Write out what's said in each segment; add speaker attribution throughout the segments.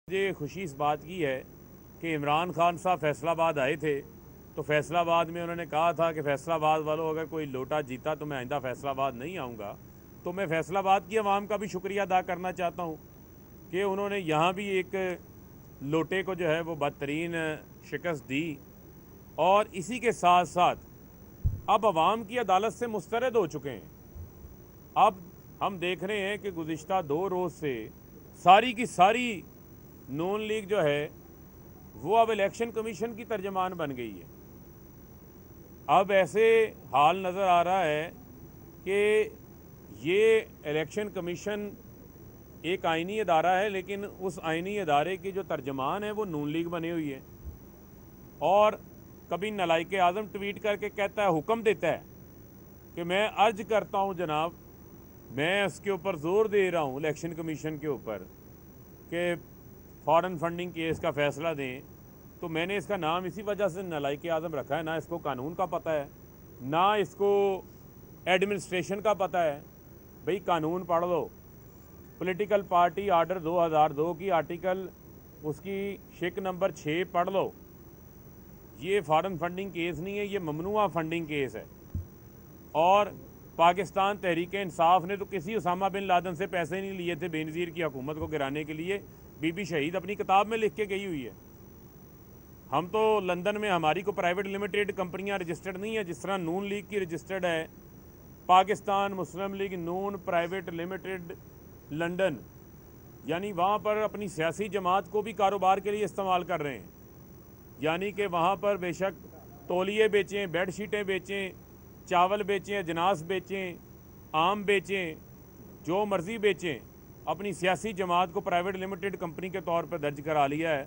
Speaker 1: मुझे खुशी इस बात की है कि इमरान खान साहब फैसलाबाद आए थे तो फैसलाबाद में उन्होंने कहा था कि फैसलाबाद वालों अगर कोई लोटा जीता तो मैं आइंदा फैसलाबाद नहीं आऊँगा। तो मैं फैसलाबाद की आवाम का भी शुक्रिया अदा करना चाहता हूँ कि उन्होंने यहाँ भी एक लोटे को जो है वो बदतरीन शिकस्त दी। और इसी के साथ साथ अब आवाम की अदालत से मुस्तरद हो चुके हैं। अब हम देख रहे हैं कि गुज़िश्ता 2 रोज़ से सारी की सारी नून लीग जो है वो अब इलेक्शन कमीशन की तर्जमान बन गई है। अब ऐसे हाल नज़र आ रहा है कि ये इलेक्शन कमीशन एक आइनी अदारा है, लेकिन उस आइनी अदारे की जो तर्जमान है वो नून लीग बनी हुई है। और कभी नलाइक आज़म ट्वीट करके कहता है, हुक्म देता है कि मैं अर्ज करता हूँ जनाब, मैं उसके ऊपर ज़ोर दे रहा हूँ इलेक्शन कमीशन के ऊपर कि फॉरेन फंडिंग केस का फ़ैसला दें। तो मैंने इसका नाम इसी वजह से नलाइक आज़म रखा है, ना इसको कानून का पता है ना इसको एडमिनिस्ट्रेशन का पता है। भाई कानून पढ़ लो, पॉलिटिकल पार्टी आर्डर 2002 की आर्टिकल उसकी शिक नंबर 6 पढ़ लो। ये फॉरेन फंडिंग केस नहीं है, ये ममनुआ फंडिंग केस है। और पाकिस्तान तहरीक इंसाफ ने तो किसी उसामा बिन लादन से पैसे नहीं लिए थे बेनज़ीर की हुकूमत को गिराने के लिए। बीबी शहीद अपनी किताब में लिख के गई हुई है। हम तो लंदन में हमारी को प्राइवेट लिमिटेड कंपनियां रजिस्टर्ड नहीं है जिस तरह नून लीग की रजिस्टर्ड है पाकिस्तान मुस्लिम लीग नून प्राइवेट लिमिटेड लंदन, यानी वहाँ पर अपनी सियासी जमात को भी कारोबार के लिए इस्तेमाल कर रहे हैं। यानी कि वहाँ पर बेशक तौलिए बेचें, बेड शीटें बेचें, चावल बेचें, अजनास बेचें, आम बेचें, जो मर्ज़ी बेचें, अपनी सियासी जमात को प्राइवेट लिमिटेड कंपनी के तौर पर दर्ज करा लिया है।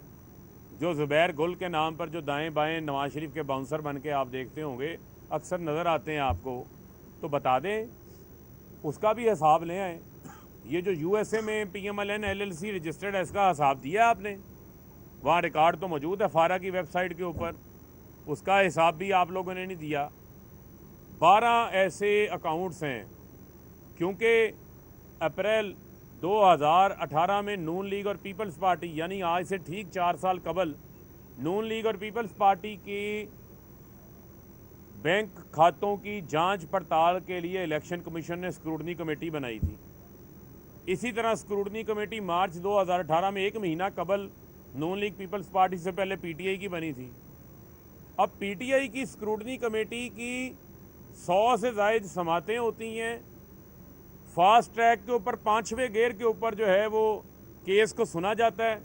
Speaker 1: जो ज़ुबैर गुल के नाम पर जो दाएं बाएं नवाज शरीफ के बाउंसर बन के आप देखते होंगे अक्सर नज़र आते हैं आपको, तो बता दें उसका भी हिसाब ले आएँ। ये जो यूएसए में PMLN LLC रजिस्टर्ड है, इसका हिसाब दिया आपने? वहाँ रिकॉर्ड तो मौजूद है फारा की वेबसाइट के ऊपर, उसका हिसाब भी आप लोगों ने नहीं दिया। 12 ऐसे अकाउंट्स हैं, क्योंकि अप्रैल 2018 में नून लीग और पीपल्स पार्टी, यानी आज से ठीक 4 साल कबल, नून लीग और पीपल्स पार्टी की बैंक खातों की जांच पड़ताल के लिए इलेक्शन कमीशन ने स्क्रूटनी कमेटी बनाई थी। इसी तरह स्क्रूटनी कमेटी मार्च 2018 में 1 महीना कबल नून लीग पीपल्स पार्टी से पहले PTI की बनी थी। अब PTI की स्क्रूटनी कमेटी की 100 से ज़ायद समातें होती हैं। फास्ट ट्रैक के ऊपर 5वें गेयर के ऊपर जो है वो केस को सुना जाता है।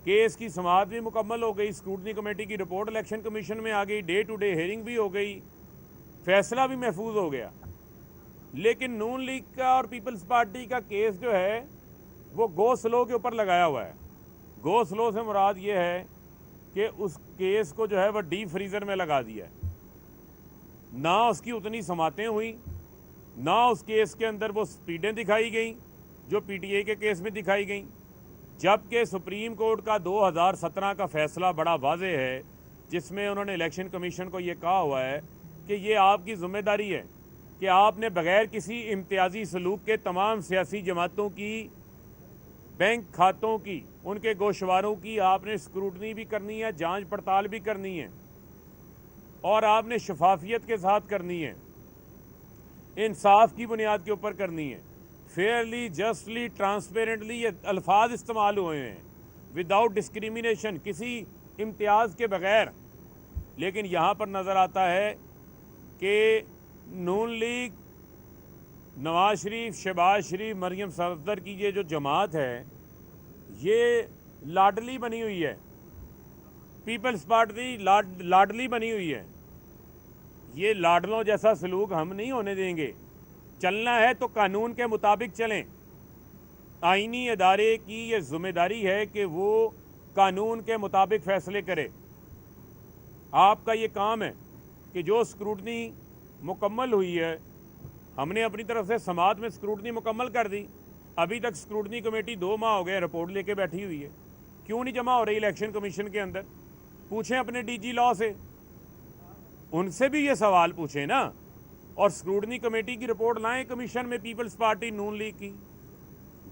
Speaker 1: केस की समाअत भी मुकम्मल हो गई, स्क्रूटनी कमेटी की रिपोर्ट इलेक्शन कमीशन में आ गई, डे टू डे हेयरिंग भी हो गई, फैसला भी महफूज हो गया। लेकिन नून लीग का और पीपल्स पार्टी का केस जो है वो गो स्लो के ऊपर लगाया हुआ है। गो स्लो से मुराद ये है कि उस केस को जो है वह डीप फ्रीज़र में लगा दिया है। ना उसकी उतनी समातें हुई, ना उस केस के अंदर वो स्पीडें दिखाई गई जो PTI के केस में दिखाई गई। जबकि सुप्रीम कोर्ट का 2017 का फैसला बड़ा वाज़ेह है, जिसमें उन्होंने इलेक्शन कमीशन को ये कहा हुआ है कि ये आपकी ज़िम्मेदारी है कि आपने बग़ैर किसी इम्तियाजी सलूक के तमाम सियासी जमातों की बैंक खातों की, उनके गोशवारों की आपने स्क्रूटनी भी करनी है, जांच पड़ताल भी करनी है, और आपने शफाफियत के साथ करनी है, इंसाफ की बुनियाद के ऊपर करनी है। फेयरली, जस्टली, ट्रांसपेरेंटली, ये अल्फाज इस्तेमाल हुए हैं, विदाउट डिस्क्रिमिनेशन, किसी इम्तियाज़ के बग़ैर। लेकिन यहाँ पर नज़र आता है कि नून लीग, नवाज शरीफ, शहबाज शरीफ, मरियम सफदर की ये जो जमात है ये लाडली बनी हुई है, पीपल्स पार्टी लाडली बनी हुई है। ये लाडलों जैसा सलूक हम नहीं होने देंगे। चलना है तो कानून के मुताबिक चलें। आईनी अदारे की ये जिम्मेदारी है कि वो कानून के मुताबिक फ़ैसले करे। आपका ये काम है कि जो स्क्रूटनी मुकम्मल हुई है, हमने अपनी तरफ से समात में स्क्रूटनी मुकम्मल कर दी। अभी तक स्क्रूटनी कमेटी 2 माह हो गए रिपोर्ट लेके बैठी हुई है। क्यों नहीं जमा हो रही इलेक्शन कमीशन के अंदर? पूछें अपने DG लॉ से, उनसे भी ये सवाल पूछें ना। और स्क्रूटनी कमेटी की रिपोर्ट लाएं कमीशन में, पीपल्स पार्टी नून लीग की।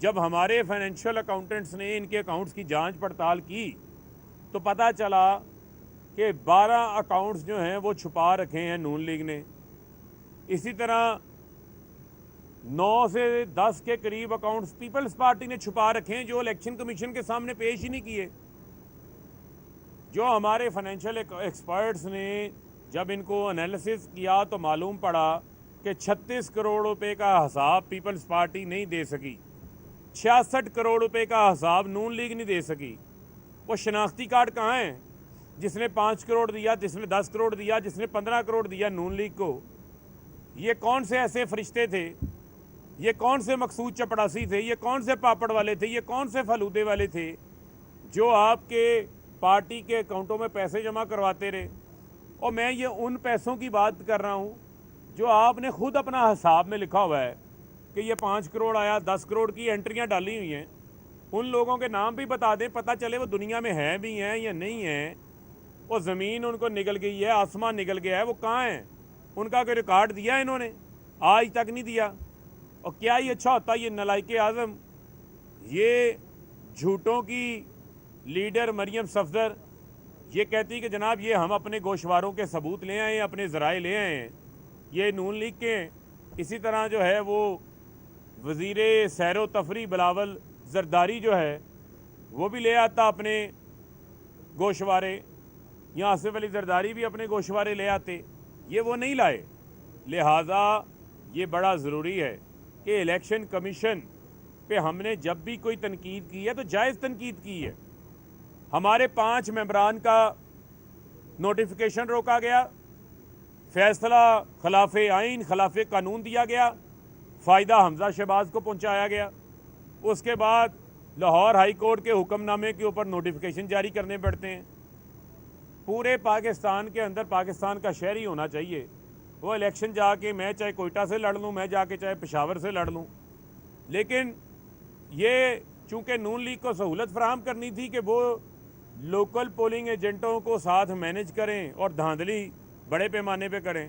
Speaker 1: जब हमारे फाइनेंशियल अकाउंटेंट्स ने इनके अकाउंट्स की जांच पड़ताल की तो पता चला कि 12 अकाउंट्स जो हैं वो छुपा रखे हैं नून लीग ने। इसी तरह 9 से 10 के करीब अकाउंट्स पीपल्स पार्टी ने छुपा रखे हैं जो इलेक्शन कमीशन के सामने पेश ही नहीं किए। जो हमारे फाइनेंशियल एक्सपर्ट्स ने जब इनको एनालिसिस किया तो मालूम पड़ा कि 36 करोड़ रुपए का हिसाब पीपल्स पार्टी नहीं दे सकी, 66 करोड़ रुपए का हिसाब नून लीग नहीं दे सकी। वो शनाख्ती कार्ड कहाँ हैं? जिसने 5 करोड़ दिया, जिसने 10 करोड़ दिया, जिसने 15 करोड़ दिया नून लीग को, ये कौन से ऐसे फरिश्ते थे? ये कौन से मकसूद चपड़ासी थे? ये कौन से पापड़ वाले थे? ये कौन से फलूदे वाले थे जो आपके पार्टी के अकाउंटों में पैसे जमा करवाते रहे? और मैं ये उन पैसों की बात कर रहा हूँ जो आपने खुद अपना हिसाब में लिखा हुआ है कि ये 5 करोड़ आया, 10 करोड़ की एंट्रियाँ डाली हुई हैं। उन लोगों के नाम भी बता दें, पता चले वो दुनिया में हैं भी हैं या नहीं हैं। वो ज़मीन उनको निकल गई है, आसमान निकल गया है, वो कहाँ हैं? उनका कोई रिकॉर्ड दिया इन्होंने? आज तक नहीं दिया। और क्या ही अच्छा होता ये नलायके आज़म, ये झूठों की लीडर मरियम सफदर ये कहती कि जनाब ये हम अपने गोशवारों के सबूत ले आए, अपने ज़राए ले आए हैं, ये नून लीग के हैं। इसी तरह जो है वो वज़ीर सैर व तफरी बिलावल जरदारी जो है वो भी ले आता अपने गोशवारे, या आसिफ अली जरदारी भी अपने गोशवारे ले आते, ये वो नहीं लाए। लिहाजा ये बड़ा ज़रूरी है कि इलेक्शन कमीशन पे हमने जब भी कोई तनकीद की है तो जायज़ तनकीद की है। हमारे 5 मेंबरान का नोटिफिकेशन रोका गया, फैसला खिलाफ आइन खिलाफ कानून दिया गया, फ़ायदा हमजा शहबाज को पहुंचाया गया। उसके बाद लाहौर हाई कोर्ट के हुक्मनामे के ऊपर नोटिफिकेशन जारी करने पड़ते हैं। पूरे पाकिस्तान के अंदर पाकिस्तान का शहरी होना चाहिए, वो इलेक्शन जाके मैं चाहे कोयटा से लड़ लूँ, मैं जाके चाहे पेशावर से लड़ लूँ। लेकिन ये चूँकि नून लीग को सहूलत फराहम करनी थी कि वो लोकल पोलिंग एजेंटों को साथ मैनेज करें और धांधली बड़े पैमाने पे करें।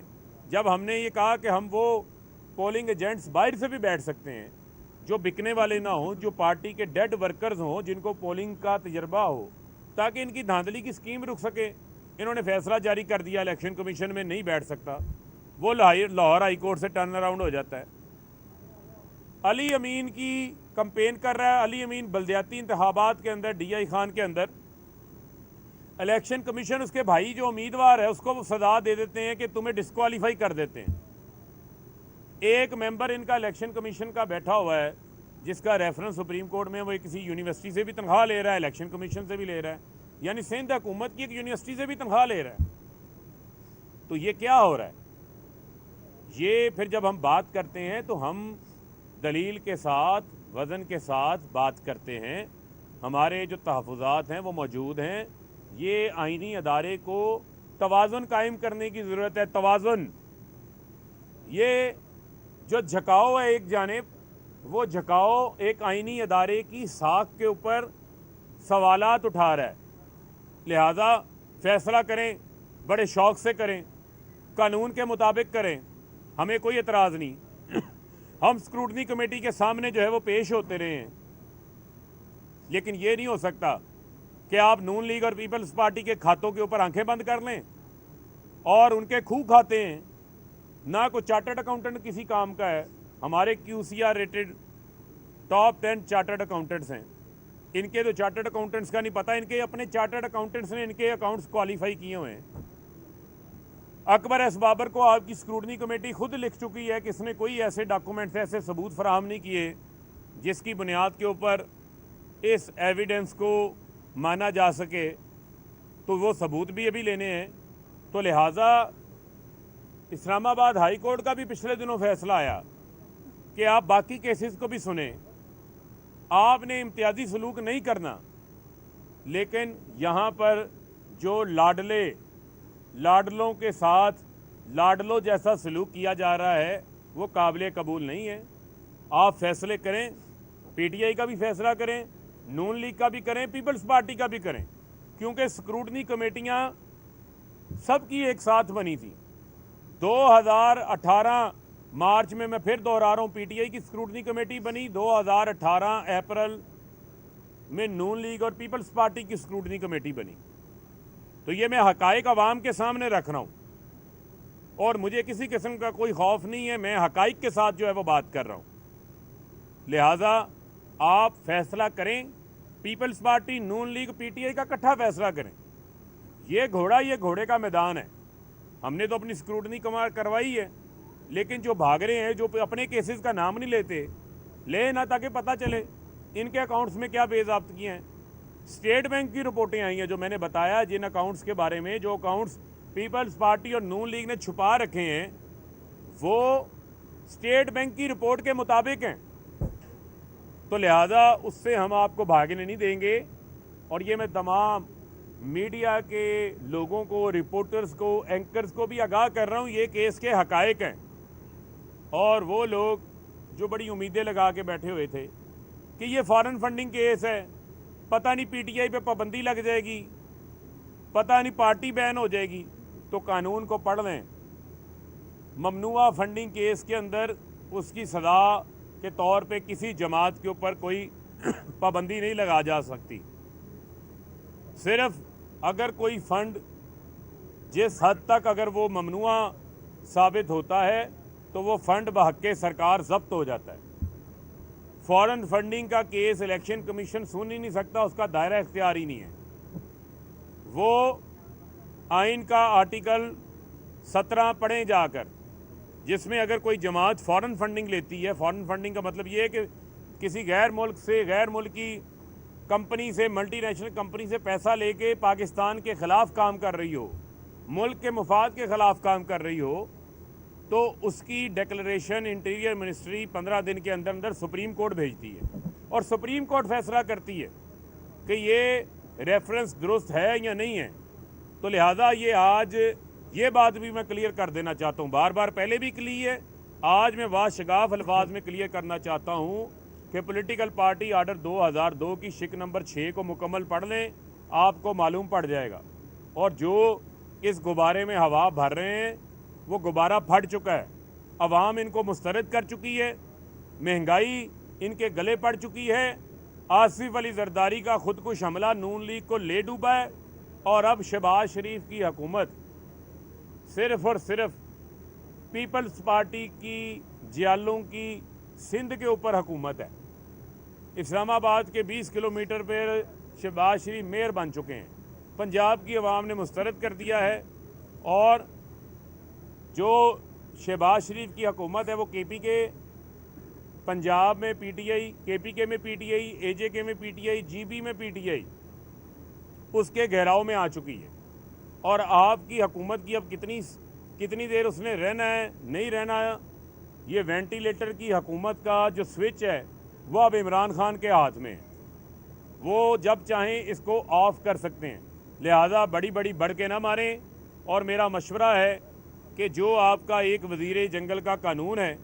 Speaker 1: जब हमने ये कहा कि हम वो पोलिंग एजेंट्स बाहर से भी बैठ सकते हैं जो बिकने वाले ना हों, जो पार्टी के डेड वर्कर्स हों, जिनको पोलिंग का तजर्बा हो, ताकि इनकी धांधली की स्कीम रुक सके। इन्होंने फैसला जारी कर दिया इलेक्शन कमीशन में नहीं बैठ सकता, वो लाहौर हाई कोर्ट से टर्न अराउंड हो जाता है। अली अमीन की कंपेन कर रहा है। अली अमीन बल्दियाती इंतखाबात के अंदर DI खान के अंदर इलेक्शन कमीशन उसके भाई जो उम्मीदवार है उसको वो सजा दे देते हैं कि तुम्हें डिस्क्वालीफाई कर देते हैं। एक मेंबर इनका इलेक्शन कमीशन का बैठा हुआ है जिसका रेफरेंस सुप्रीम कोर्ट में, वो किसी यूनिवर्सिटी से भी तनख्वाह ले रहा है, इलेक्शन कमीशन से भी ले रहा है, यानी सिंध हुकूमत की एक यूनिवर्सिटी से भी तनख्वाह ले रहा है। तो ये क्या हो रहा है? ये फिर जब हम बात करते हैं तो हम दलील के साथ, वज़न के साथ बात करते हैं। हमारे जो तहफ़्फ़ुज़ात हैं वो मौजूद हैं। ये आइनी अदारे को तवाज़ुन कायम करने की ज़रूरत है। तवाज़ुन, ये जो झुकाव है एक जानिब, वो झुकाव एक आइनी अदारे की साख के ऊपर सवालात उठा रहा है। लिहाजा फ़ैसला करें, बड़े शौक़ से करें, कानून के मुताबिक करें, हमें कोई एतराज़ नहीं। हम स्क्रूटनी कमेटी के सामने जो है वो पेश होते रहे हैं, लेकिन ये नहीं हो सकता कि आप नून लीग और पीपल्स पार्टी के खातों के ऊपर आंखें बंद कर लें और उनके खूह खाते हैं। ना कोई चार्टर्ड अकाउंटेंट किसी काम का है। हमारे QCR rated top 10 chartered accountants हैं। इनके तो चार्टर्ड अकाउंटेंट्स का नहीं पता, इनके अपने चार्टर्ड अकाउंटेंट्स ने इनके अकाउंट्स क्वालिफाई किए हुए हैं। अकबर एस बाबर को आपकी स्क्रूटनी कमेटी खुद लिख चुकी है कि इसने कोई ऐसे डॉक्यूमेंट्स, ऐसे सबूत फराहम नहीं किए जिसकी बुनियाद के ऊपर इस एविडेंस को माना जा सके, तो वो सबूत भी अभी लेने हैं। तो लिहाजा इस्लामाबाद हाई कोर्ट का भी पिछले दिनों फैसला आया कि आप बाकी केसेस को भी सुने, आपने इम्तियाजी सलूक नहीं करना, लेकिन यहाँ पर जो लाडलों के साथ लाडलों जैसा सलूक किया जा रहा है वो काबिल कबूल नहीं है। आप फैसले करें, PTI का भी फैसला करें, नून लीग का भी करें, पीपल्स पार्टी का भी करें, क्योंकि स्क्रूटनी कमेटियां सबकी एक साथ बनी थी। 2018 मार्च में मैं फिर दोहरा रहा हूँ, पीटीआई की स्क्रूटनी कमेटी बनी, 2018 अप्रैल में नून लीग और पीपल्स पार्टी की स्क्रूटनी कमेटी बनी। तो ये मैं हकायक अवाम के सामने रख रहा हूँ और मुझे किसी किस्म का कोई खौफ नहीं है, मैं हकायक के साथ जो है वो बात कर रहा हूँ। लिहाजा आप फैसला करें, पीपल्स पार्टी, नून लीग, पीटीआई का इकट्ठा फैसला करें। ये घोड़े का मैदान है। हमने तो अपनी स्क्रूटनी करवाई है, लेकिन जो भाग रहे हैं, जो अपने केसेस का नाम नहीं लेते, ले ना, ताकि पता चले इनके अकाउंट्स में क्या बेज़ाब्तगियाँ हैं। स्टेट बैंक की रिपोर्टें आई हैं जो मैंने बताया, जिन अकाउंट्स के बारे में, जो अकाउंट्स पीपल्स पार्टी और नून लीग ने छुपा रखे हैं, वो स्टेट बैंक की रिपोर्ट के मुताबिक हैं। तो लिहाजा उससे हम आपको भागने नहीं देंगे। और ये मैं तमाम मीडिया के लोगों को, रिपोर्टर्स को, एंकर्स को भी आगाह कर रहा हूँ, ये केस के हकायक हैं। और वो लोग जो बड़ी उम्मीदें लगा के बैठे हुए थे कि ये फॉरेन फंडिंग केस है, पता नहीं पीटीआई पे पाबंदी लग जाएगी, पता नहीं पार्टी बैन हो जाएगी, तो कानून को पढ़ लें। ममनुआ फंडिंग केस के अंदर उसकी सज़ा के तौर पे किसी जमात के ऊपर कोई पाबंदी नहीं लगा जा सकती। सिर्फ अगर कोई फंड जिस हद तक अगर वो ममनुआ साबित होता है तो वो फंड बहक्के सरकार जब्त हो जाता है। फॉरेन फंडिंग का केस इलेक्शन कमीशन सुन ही नहीं सकता, उसका दायरा इख्तियार ही नहीं है। वो आइन का आर्टिकल 17 पढ़ें जाकर, जिसमें अगर कोई जमात फॉरेन फंडिंग लेती है, फॉरेन फंडिंग का मतलब ये है कि किसी गैर मुल्क से, गैर मुल्की कंपनी से, मल्टीनेशनल कंपनी से पैसा लेके पाकिस्तान के ख़िलाफ़ काम कर रही हो, मुल्क के मुफाद के ख़िलाफ़ काम कर रही हो, तो उसकी डिक्लेरेशन इंटीरियर मिनिस्ट्री 15 दिन के अंदर अंदर सुप्रीम कोर्ट भेजती है और सुप्रीम कोर्ट फैसला करती है कि ये रेफरेंस दुरुस्त है या नहीं है। तो लिहाजा ये आज ये बात भी मैं क्लियर कर देना चाहता हूँ, बार बार पहले भी क्लियर है, आज मैं वाशगाफ अल्फाज में क्लियर करना चाहता हूँ कि पॉलिटिकल पार्टी आर्डर 2002 की शिक नंबर 6 को मुकम्मल पढ़ लें, आपको मालूम पड़ जाएगा। और जो इस गुब्बारे में हवा भर रहे हैं वो गुब्बारा फट चुका है, अवाम इनको मुस्तरद कर चुकी है, महंगाई इनके गले पड़ चुकी है, आसिफ अली जरदारी का खुदकुश हमला नून लीग को ले डूबा है और अब शहबाज शरीफ की हुकूमत सिर्फ और सिर्फ पीपल्स पार्टी की जियालों की सिंध के ऊपर हुकूमत है। इस्लामाबाद के 20 किलोमीटर पर शहबाज शरीफ मेयर बन चुके हैं, पंजाब की आवाम ने मुस्तरद कर दिया है और जो शहबाज शरीफ की हुकूमत है वो केपीके, पंजाब में पीटीआई, केपीके में पीटीआई, एजेके में पीटीआई, जीबी में पीटीआई, उसके घेराव में आ चुकी है। और आपकी हुकूमत की अब कितनी देर उसने रहना है, नहीं रहना है, ये वेंटिलेटर की हुकूमत का जो स्विच है वो अब इमरान खान के हाथ में है, वो जब चाहें इसको ऑफ कर सकते हैं। लिहाजा बड़ी बड़ी बढ़ के ना मारें। और मेरा मशवरा है कि जो आपका एक वज़ीर जंगल का कानून है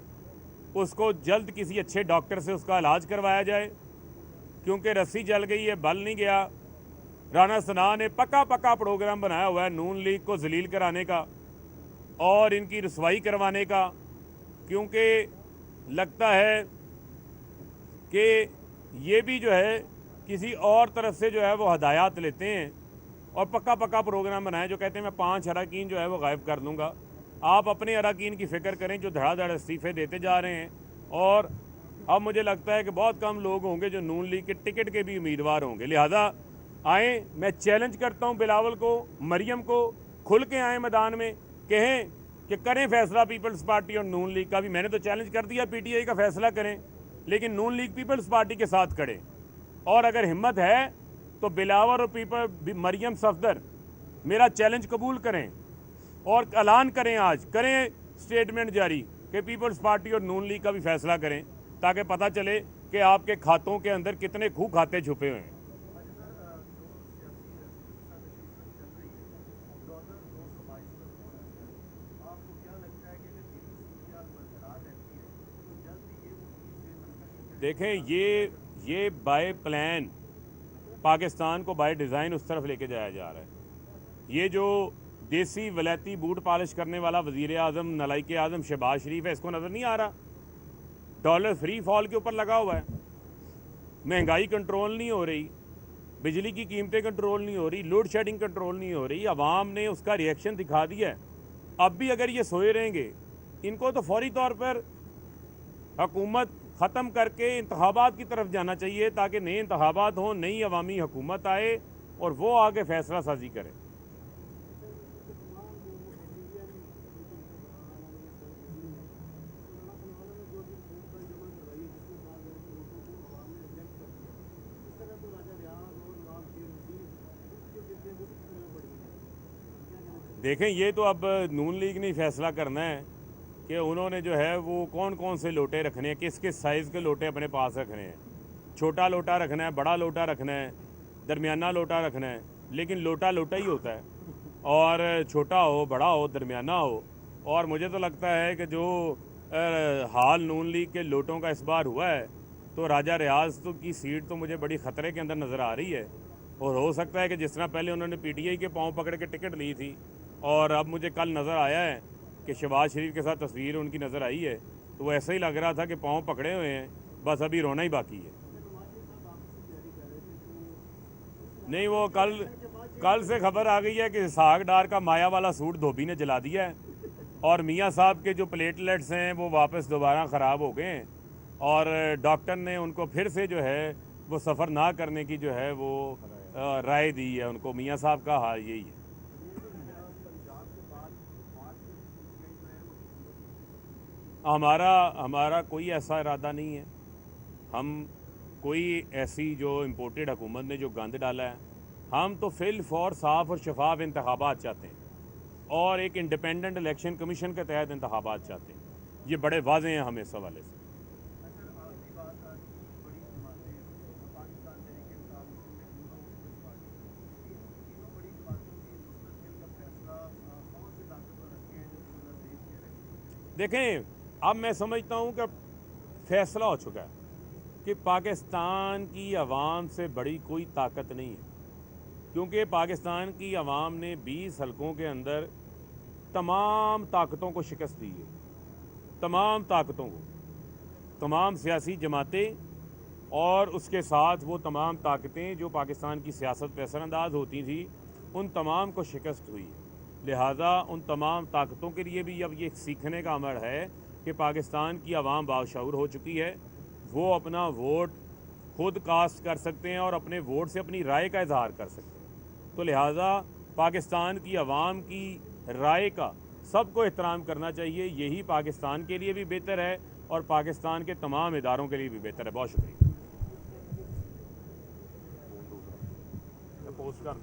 Speaker 1: उसको जल्द किसी अच्छे डॉक्टर से उसका इलाज करवाया जाए, क्योंकि रस्सी जल गई है, बल नहीं गया। राना सना ने पक्का प्रोग्राम बनाया हुआ है नून लीग को जलील कराने का और इनकी रसवाई करवाने का, क्योंकि लगता है कि ये भी जो है किसी और तरफ से जो है वो हदायत लेते हैं और पक्का प्रोग्राम बनाए जो कहते हैं मैं 5 अरकान जो है वो गायब कर दूंगा। आप अपने अरकान की फ़िक्र करें जो धड़ाधड़ इस्तीफ़े देते जा रहे हैं। और अब मुझे लगता है कि बहुत कम लोग होंगे जो नून लीग के टिकट के भी उम्मीदवार होंगे। लिहाजा आएँ, मैं चैलेंज करता हूँ बिलावल को, मरियम को, खुल के आएँ मैदान में, कहें कि करें फैसला पीपल्स पार्टी और नून लीग का भी। मैंने तो चैलेंज कर दिया पीटीआई का फैसला करें, लेकिन नून लीग पीपल्स पार्टी के साथ खड़े। और अगर हिम्मत है तो बिलावल और मरियम सफदर मेरा चैलेंज कबूल करें और ऐलान करें, आज करें स्टेटमेंट जारी कि पीपल्स पार्टी और नून लीग का भी फैसला करें, ताकि पता चले कि आपके खातों के अंदर कितने खूह खाते छुपे हुए हैं। देखें, ये बाय प्लान पाकिस्तान को बाय डिज़ाइन उस तरफ लेके जाया जा रहा है। ये जो देसी वलैती बूट पॉलिश करने वाला वज़ीर आज़म नलाइक आज़म शहबाज शरीफ है, इसको नज़र नहीं आ रहा? डॉलर फ्री फॉल के ऊपर लगा हुआ है, महंगाई कंट्रोल नहीं हो रही, बिजली की कीमतें कंट्रोल नहीं हो रही, लोड शेडिंग कंट्रोल नहीं हो रही। अवाम ने उसका रिएक्शन दिखा दिया है। अब भी अगर ये सोए रहेंगे, इनको तो फौरी तौर पर हुकूमत ख़त्म करके इंतखाबात की तरफ जाना चाहिए, ताकि नए इंतखाबात हों, नई अवामी हुकूमत आए और वो आगे फैसला साजी करे। देखें, ये तो अब नून लीग ने फैसला करना है कि उन्होंने जो है वो कौन कौन से लोटे रखने हैं, किस किस साइज़ के लोटे अपने पास रखने हैं। छोटा लोटा रखना है, बड़ा लोटा रखना है, दरमियाना लोटा रखना है, लेकिन लोटा लोटा ही होता है, और छोटा हो, बड़ा हो, दरमियाना हो। और मुझे तो लगता है कि जो हाल नून लीग के लोटों का इस बार हुआ है, तो राजा रियाज तो की सीट तो मुझे बड़ी ख़तरे के अंदर नज़र आ रही है। और हो सकता है कि जिस तरह पहले उन्होंने पीटीआई के पाँव पकड़ के टिकट ली थी, और अब मुझे कल नज़र आया है कि शहबाज शरीफ के साथ तस्वीर उनकी नज़र आई है, तो वो ऐसा ही लग रहा था कि पाँव पकड़े हुए हैं, बस अभी रोना ही बाकी है। नहीं, वो कल से खबर आ गई है कि साग डार का माया वाला सूट धोबी ने जला दिया है, और मियाँ साहब के जो प्लेटलेट्स हैं वो वापस दोबारा ख़राब हो गए हैं, और डॉक्टर ने उनको फिर से जो है वो सफ़र ना करने की जो है वो राय दी है उनको। मियाँ साहब का हाल यही है। हमारा कोई ऐसा इरादा नहीं है। हम कोई ऐसी जो इम्पोर्टेड हुकूमत ने जो गंद डाला है, हम तो फिल फॉर साफ़ और शफाफ इंतखाबात चाहते हैं, और एक इंडिपेंडेंट इलेक्शन कमीशन के तहत इंतखाबात चाहते हैं। ये बड़े वाज़े हैं हमें इस हवाले से। देखें, अब मैं समझता हूँ कि फैसला हो चुका है कि पाकिस्तान की आवाम से बड़ी कोई ताकत नहीं है, क्योंकि पाकिस्तान की आवाम ने 20 हलकों के अंदर तमाम ताकतों को शिकस्त दी है, तमाम ताकतों को, तमाम सियासी जमातें, और उसके साथ वो तमाम ताकतें जो पाकिस्तान की सियासत पे असरअंदाज होती थी, उन तमाम को शिकस्त हुई है। लिहाजा उन तमाम ताकतों के लिए भी अब ये सीखने का अमल है कि पाकिस्तान की आवाम बाशऊर हो चुकी है, वो अपना वोट खुद कास्ट कर सकते हैं और अपने वोट से अपनी राय का इजहार कर सकते हैं। तो लिहाजा पाकिस्तान की आवाम की राय का सबको एहतराम करना चाहिए। यही पाकिस्तान के लिए भी बेहतर है और पाकिस्तान के तमाम इदारों के लिए भी बेहतर है। बहुत शुक्रिया। पोस्ट कर